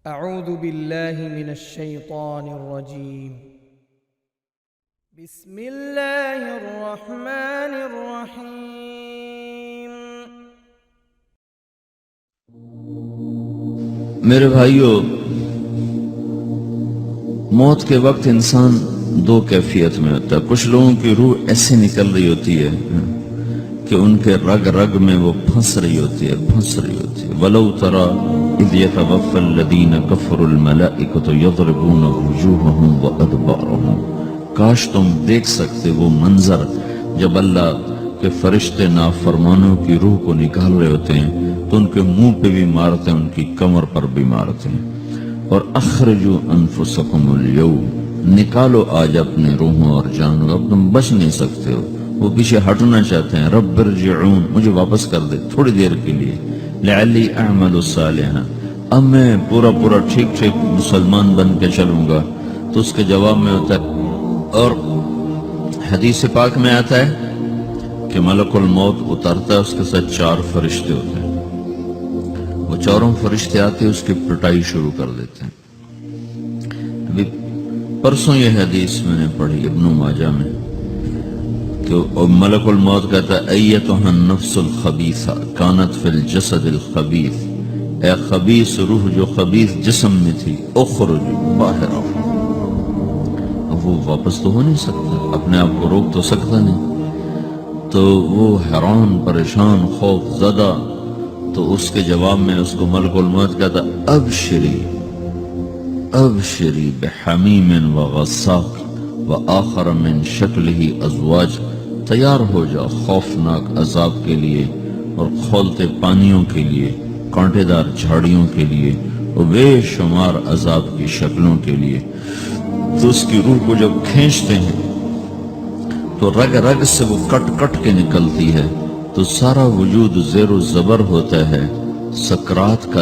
اعوذ باللہ من الشیطان الرجیم بسم اللہ الرحمن الرحیم۔ میرے بھائیو، موت کے وقت انسان دو کیفیت میں ہوتا ہے۔ کچھ لوگوں کی روح ایسے نکل رہی ہوتی ہے کہ ان کے رگ رگ میں وہ پھنس رہی ہوتی ہے وَلَوْ تَرَى إِذْ يَتَوَفَّى الَّذِينَ كَفَرُوا الْمَلَائِكَةُ يَضْرِبُونَ وُجُوهَهُمْ وَأَدْبَارَهُمْ۔ کاش تم دیکھ سکتے وہ منظر جب اللہ کے فرشتے نافرمانوں کی روح کو نکال رہے ہوتے ہیں تو ان کے منہ پہ بھی مارتے ہیں، ان کی کمر پر بھی مارتے ہیں۔ اور اخرجوا انفسکم اليوم، نکالو آج اپنے روحوں اور جانو، اب تم بچ نہیں سکتے ہو۔ وہ پیچھے ہٹنا چاہتے ہیں، رب ارجعون، مجھے واپس کر دے تھوڑی دیر کے لیے، لعلی اعمل صالحا، اب میں پورا ٹھیک مسلمان بن کے چلوں گا۔ تو اس کے جواب میں ہوتا ہے، اور حدیث پاک میں آتا ہے کہ ملک الموت اترتا ہے، اس کے ساتھ 4 فرشتے ہوتے ہیں، وہ 4 فرشتے آتے ہیں، اس کی پٹائی شروع کر دیتے ہیں۔ ابھی پرسوں یہ حدیث میں نے پڑھی ابن ماجہ میں کہ ملک الموت کہتا ہے ایتھا النفس الخبیثہ کانت فی الجسد الخبیث، اے خبیث روح جو خبیث جسم میں تھی، اخرج باہر آؤ۔ اب وہ واپس تو ہو نہیں سکتا، اپنے آپ کو روک تو سکتا نہیں، تو وہ حیران پریشان خوف زدہ، تو اس کے جواب میں اس کو ملک الموت کہتا ابشری بحمیم وغساق وآخر من شکلہ ازواج، تیار ہو جا خوفناک عذاب کے لیے اور کھولتے پانیوں کے لیے، کانٹے دار جھاڑیوں کے لیے اور بے شمار عذاب کی شکلوں کے لیے۔ تو اس کی روح کو جب کھینچتے ہیں تو رگ رگ سے وہ کٹ کے نکلتی ہے، تو سارا وجود زیر و زبر ہوتا ہے، سکرات کا